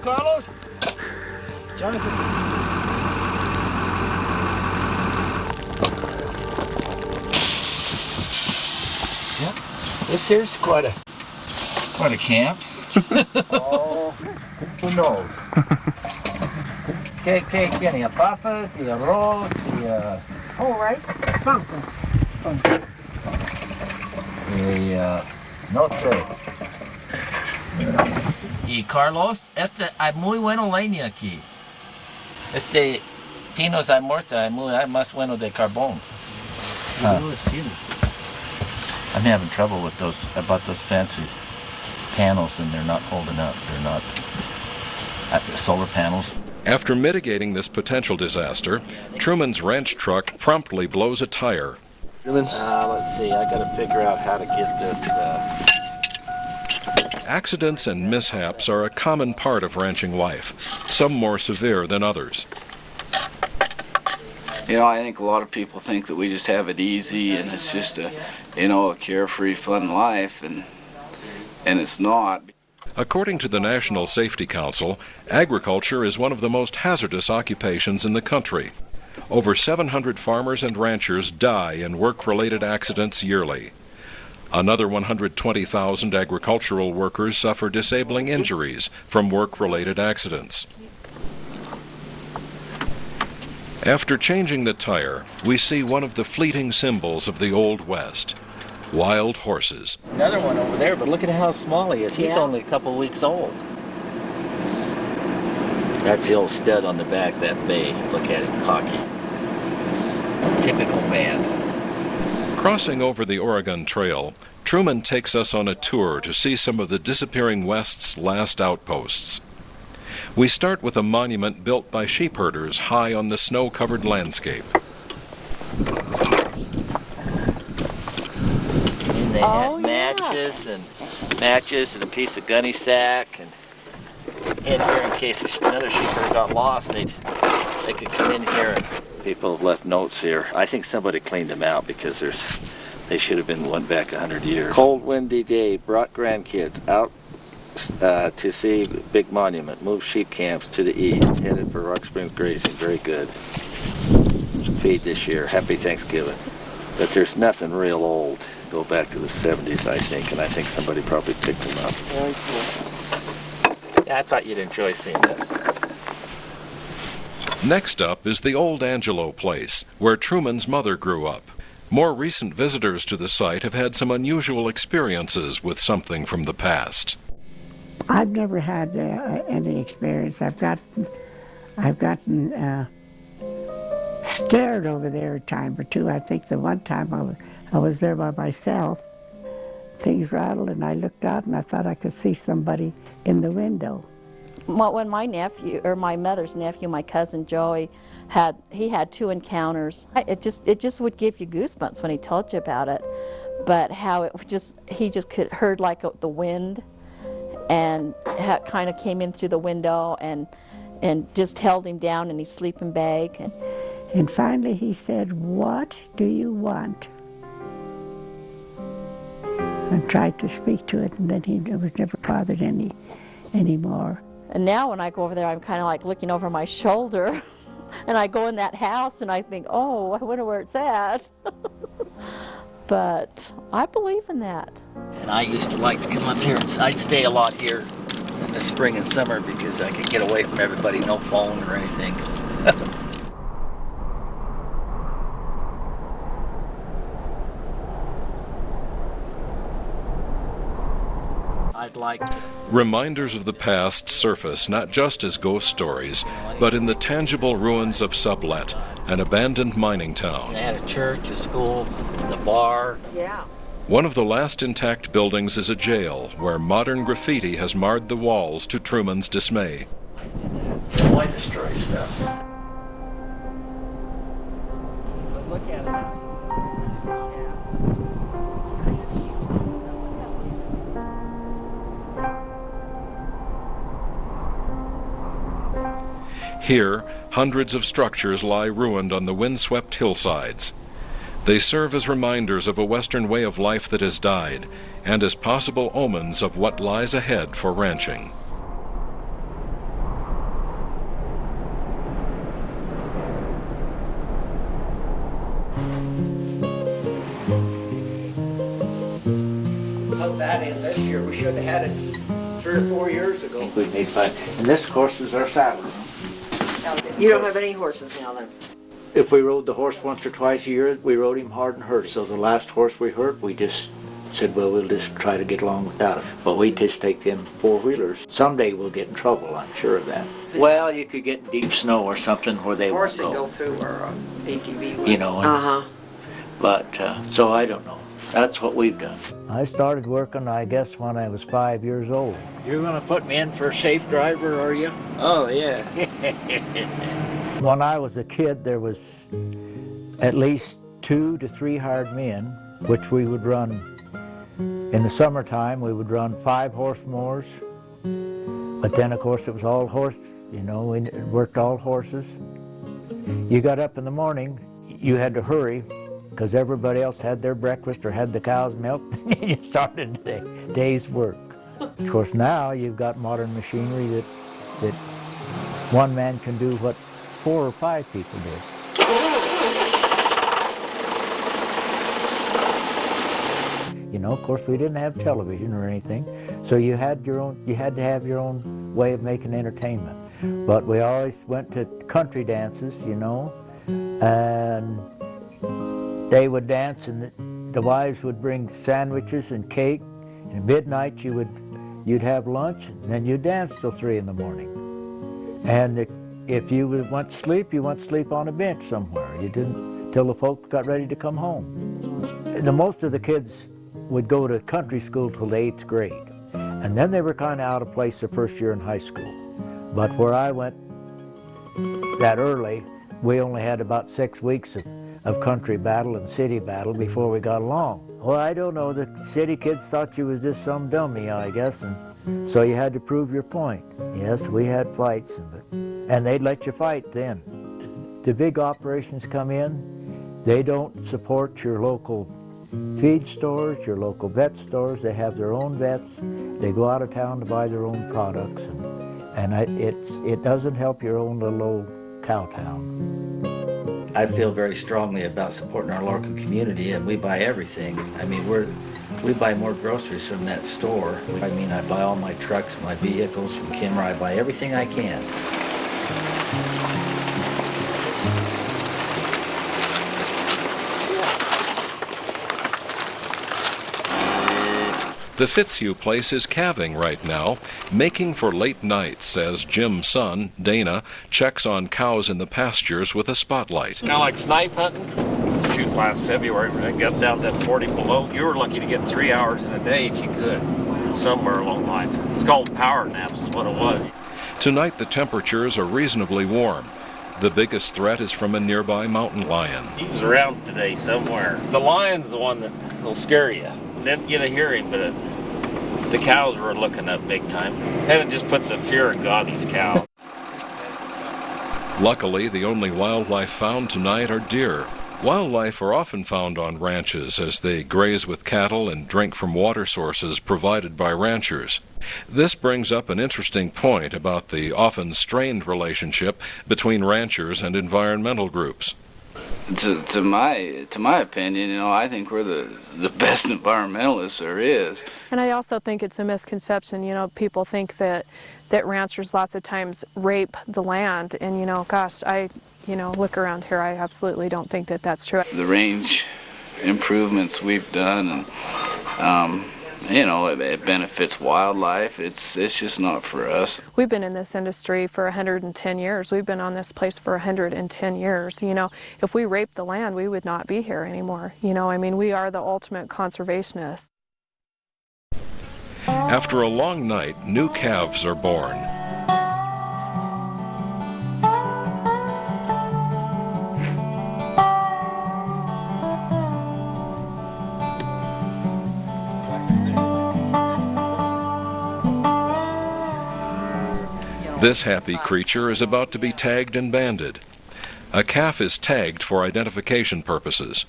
Carlos? Jonathan. Yep. This here's quite a camp. Oh, who knows? ¿Qué tiene? Papas y arroz y rice. no sé. Y Carlos, hay muy bueno leña aquí. Pinos hay muerta, hay más bueno de carbón. I'm having trouble with I bought those fancy panels and they're not holding up. They're not solar panels. After mitigating this potential disaster, Truman's ranch truck promptly blows a tire. Let's see, I gotta figure out how to get this. Accidents and mishaps are a common part of ranching life, some more severe than others. You know, I think a lot of people think that we just have it easy and it's just a carefree, fun life, and it's not. According to the National Safety Council, agriculture is one of the most hazardous occupations in the country. Over 700 farmers and ranchers die in work-related accidents yearly. Another 120,000 agricultural workers suffer disabling injuries from work-related accidents. After changing the tire, we see one of the fleeting symbols of the Old West, wild horses. Another one over there, but look at how small he is. He's only a couple weeks old. That's the old stud on the back, that bay. Look at him, cocky. Typical man. Crossing over the Oregon Trail, Truman takes us on a tour to see some of the disappearing West's last outposts. We start with a monument built by sheep herders high on the snow-covered landscape. And they had matches and a piece of gunny sack, and in here in case another sheep herder got lost, they could come in here. And people have left notes here. I think somebody cleaned them out because they should have been went back 100 years. Cold, windy day brought grandkids out to see big monument. Move sheep camps to the east. Headed for Rock Springs grazing. Very good. Feed this year. Happy Thanksgiving. But there's nothing real old. Go back to the 70s, I think, and I think somebody probably picked them up. Very cool. Yeah, I thought you'd enjoy seeing this. Next up is the Old Angelo place, where Truman's mother grew up. More recent visitors to the site have had some unusual experiences with something from the past. I've never had any experience. I've gotten scared over there a time or two. I think the one time I was there by myself, things rattled and I looked out and I thought I could see somebody in the window. When my nephew, or my mother's nephew, my cousin Joey, had 2 encounters. It just would give you goosebumps when he told you about it. But how he just heard like the wind, and it kind of came in through the window and just held him down in his sleeping bag. And finally he said, "What do you want?" And tried to speak to it, and then it was never bothered anymore. And now when I go over there, I'm kind of like looking over my shoulder, and I go in that house and I think, oh, I wonder where it's at. But I believe in that. And I used to like to come up here, and I'd stay a lot here in the spring and summer because I could get away from everybody, no phone or anything. I'd like to. Reminders of the past surface not just as ghost stories, but in the tangible ruins of Sublet, an abandoned mining town. They had a church, a school, the bar. Yeah. One of the last intact buildings is a jail, where modern graffiti has marred the walls to Truman's dismay. Why destroy stuff? But look at it. Here, hundreds of structures lie ruined on the windswept hillsides. They serve as reminders of a Western way of life that has died, and as possible omens of what lies ahead for ranching. Put that in this year. We should have had it 3 or 4 years ago. We need 5. And this, of course, is our saddle room. You don't have any horses now then? If we rode the horse once or twice a year, we rode him hard and hurt. So the last horse we hurt, we just said, well, we'll just try to get along without it. But we just take them 4-wheelers. Someday we'll get in trouble, I'm sure of that. Well, you could get in deep snow or something where they won't Horse would go through or ATV would. You know, and, but, so I don't know. That's what we've done. I started working, I guess, when I was 5 years old. You're gonna put me in for a safe driver, are you? Oh, yeah. When I was a kid, there was at least 2 to 3 hired men, which we would run. In the summertime, we would run 5-horse mowers. But then, of course, it was all horse, you know, we worked all horses. You got up in the morning, you had to hurry, because everybody else had their breakfast or had the cow's milk, and you started the day's work. Of course, now you've got modern machinery that one man can do what 4 or 5 people did. You know, of course, we didn't have television or anything, so you had to have your own way of making entertainment. But we always went to country dances, you know, and they would dance, and the wives would bring sandwiches and cake. And at midnight, you'd have lunch, and then you'd dance till 3 in the morning. And if you went to sleep, you went to sleep on a bench somewhere. You didn't till the folks got ready to come home. Most of the kids would go to country school till the 8th grade, and then they were kind of out of place the first year in high school. But where I went that early, we only had about 6 weeks of country battle and city battle before we got along. Well, I don't know, the city kids thought you was just some dummy, I guess, and so you had to prove your point. Yes, we had fights, and they'd let you fight then. The big operations come in, they don't support your local feed stores, your local vet stores. They have their own vets. They go out of town to buy their own products, and it doesn't help your own little old cow town. I feel very strongly about supporting our local community, and we buy everything. I mean, we buy more groceries from that store. I mean, I buy all my trucks, my vehicles from Kimmer. I buy everything I can. The Fitzhugh place is calving right now, making for late nights as Jim's son, Dana, checks on cows in the pastures with a spotlight. Kind of like snipe hunting. Shoot, last February when I got down that 40 below, you were lucky to get 3 hours in a day if you could, somewhere along the line. It's called power naps is what it was. Tonight the temperatures are reasonably warm. The biggest threat is from a nearby mountain lion. He was around today somewhere. The lion's the one that will scare you. Didn't get to hear him, but the cows were looking up big time. And it just puts the fear of God, these cows. Luckily, the only wildlife found tonight are deer. Wildlife are often found on ranches as they graze with cattle and drink from water sources provided by ranchers. This brings up an interesting point about the often strained relationship between ranchers and environmental groups. To my opinion, you know, I think we're the best environmentalists there is. And I also think it's a misconception. You know, people think that ranchers lots of times rape the land, and you know, gosh, look around here. I absolutely don't think that that's true. The range improvements we've done, and you know, it benefits wildlife. It's just not for us. We've been in this industry for 110 years. We've been on this place for 110 years. You know, if we raped the land, we would not be here anymore. You know, I mean, we are the ultimate conservationists. After a long night, new calves are born. This happy creature is about to be tagged and banded. A calf is tagged for identification purposes.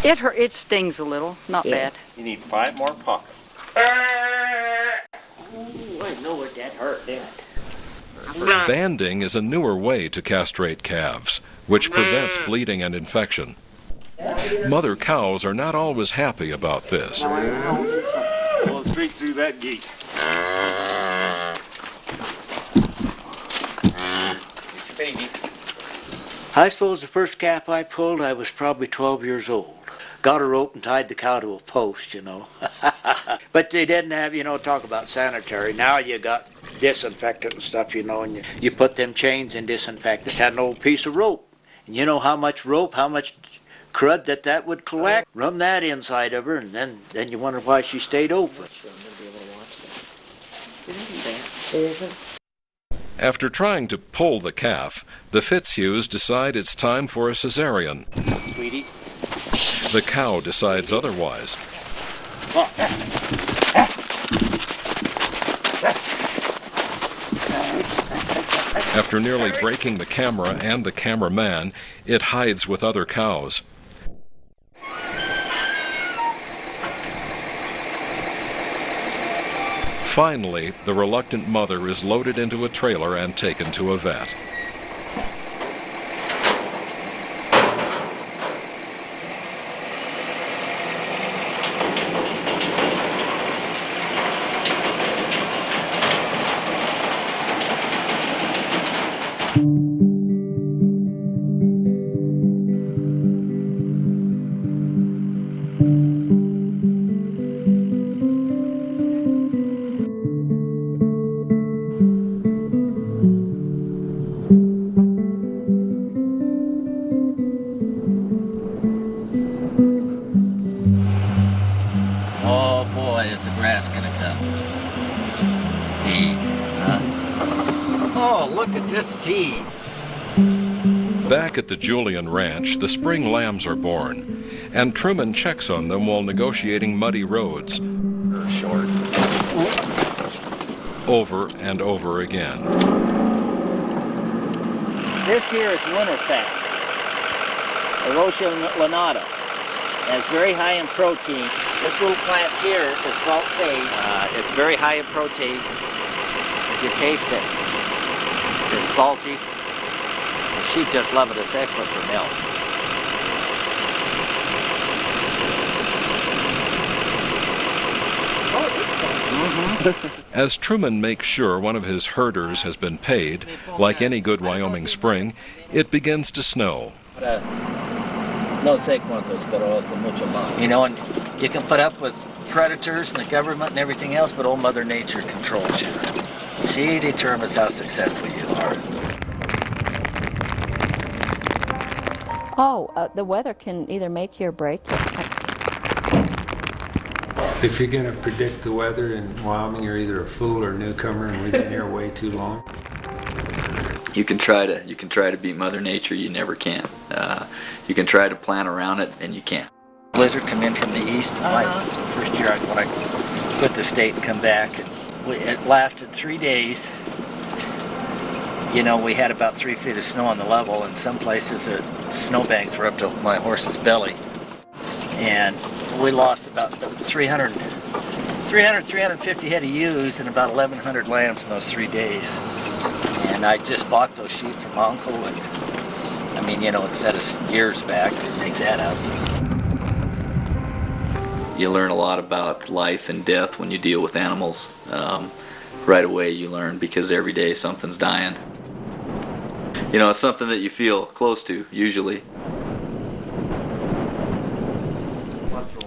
It stings a little, not bad. You need 5 more pockets. Ooh, I know what that hurt, that. Banding is a newer way to castrate calves, which prevents bleeding and infection. Mother cows are not always happy about this. Going straight through that gate. It's your baby. I suppose the first calf I pulled, I was probably 12 years old. Got a rope and tied the cow to a post, you know. But they didn't have, you know, talk about sanitary. Now you got disinfectant and stuff, you know, and you put them chains in disinfectant. Just had an old piece of rope. And you know how much rope, how much crud that would collect? Run that inside of her, and then you wonder why she stayed open. After trying to pull the calf, the Fitzhughs decide it's time for a cesarean. Sweetie. The cow decides otherwise. After nearly breaking the camera and the cameraman, it hides with other cows. Finally, the reluctant mother is loaded into a trailer and taken to a vet. Oh boy, is the grass gonna come. Feed, huh? Oh, look at this feed. Back at the Julian Ranch, the spring lambs are born, and Truman checks on them while negotiating muddy roads. Short. Over and over again. This here is winterfat, Erosia lanata. And it's very high in protein. This little plant here is salt-phase. It's very high in protein. If you taste it, it's salty. The sheep just love it. It's excellent for milk. As Truman makes sure one of his herders has been paid, like any good Wyoming spring, it begins to snow. No sé cuántos, pero es mucho más. You know, and you can put up with predators and the government and everything else, but old Mother Nature controls you. She determines how successful you are. Oh, the weather can either make you or break you. If you're going to predict the weather in Wyoming, you're either a fool or a newcomer, and we've been here way too long. You can try to beat Mother Nature. You never can. You can try to plan around it, and you can't. Blizzard come in from the east. My first year when I quit the state and come back, and it lasted 3 days. You know, we had about 3 feet of snow on the level, and some places the snowbanks were up to my horse's belly. And we lost about 350 head of ewes and about 1,100 lambs in those 3 days. And I just bought those sheep from my uncle, and I mean, you know, it set us years back to make that up. You learn a lot about life and death when you deal with animals. Right away you learn, because every day something's dying. You know, it's something that you feel close to, usually.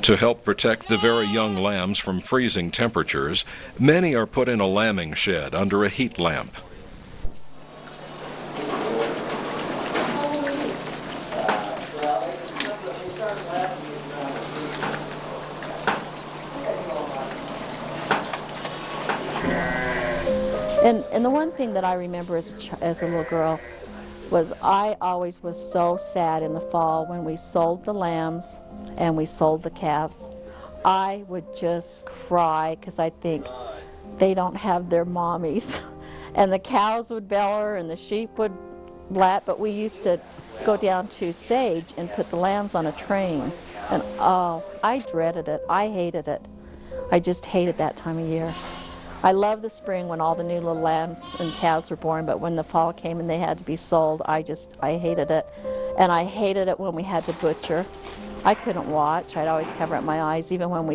To help protect the very young lambs from freezing temperatures, many are put in a lambing shed under a heat lamp. And the one thing that I remember as a little girl was I always was so sad in the fall when we sold the lambs and we sold the calves. I would just cry because I think they don't have their mommies. And the cows would bellow and the sheep would blat, but we used to go down to Sage and put the lambs on a train. And oh, I dreaded it. I hated it. I just hated that time of year. I loved the spring when all the new little lambs and calves were born, but when the fall came and they had to be sold, I hated it. And I hated it when we had to butcher. I couldn't watch. I'd always cover up my eyes, even when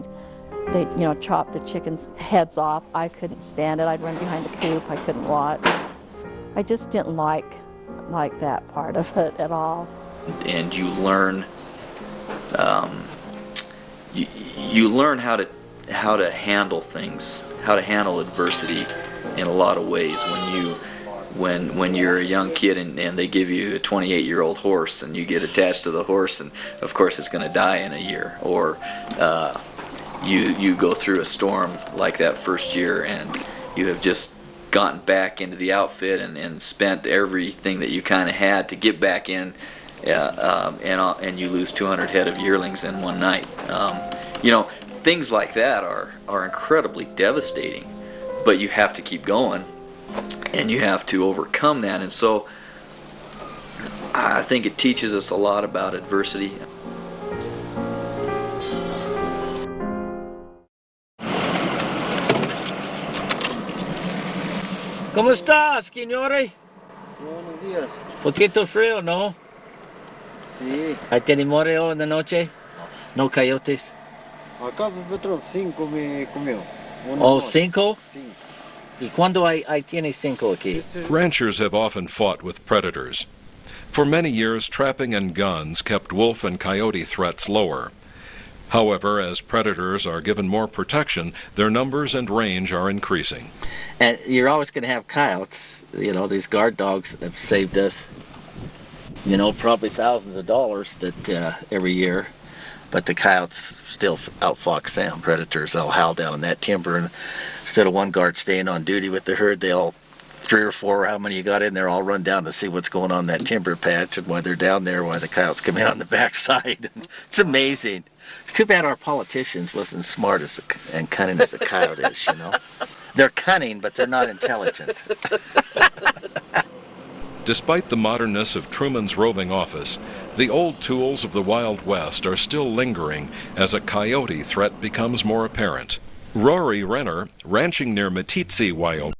they'd chop the chickens' heads off. I couldn't stand it. I'd run behind the coop. I couldn't watch. I just didn't like that part of it at all. And you learn, you learn how to handle things, how to handle adversity in a lot of ways. When you're a young kid and they give you a 28-year-old horse and you get attached to the horse, and of course it's going to die in a year, or you go through a storm like that first year and you have just gotten back into the outfit and spent everything that you kind of had to get back in, and you lose 200 head of yearlings in one night. Things like that are incredibly devastating, but you have to keep going and you have to overcome that. And so I think it teaches us a lot about adversity. ¿Cómo estás, señores? Buenos días. Poquito frío, ¿no? Sí. ¿Hay tenimoreo en la noche? ¿No coyotes? Acá Petro 5 me comió. Oh, 5? Sí. ¿Y cuándo hay tiene 5 aquí? Ranchers have often fought with predators. For many years, trapping and guns kept wolf and coyote threats lower. However, as predators are given more protection, their numbers and range are increasing. And you're always going to have coyotes. These guard dogs have saved us, probably thousands of dollars every year. But the coyotes still outfox them. Predators, they'll howl down in that timber, and instead of one guard staying on duty with the herd, they'll 3 or 4, how many you got in there, all run down to see what's going on in that timber patch, and while they're down there, while the coyotes come in on the backside. It's amazing. It's too bad our politicians wasn't as smart and cunning as a coyote is, They're cunning, but they're not intelligent. Despite the modernness of Truman's roving office, the old tools of the Wild West are still lingering as a coyote threat becomes more apparent. Rory Renner, ranching near Meeteetse, Wyoming.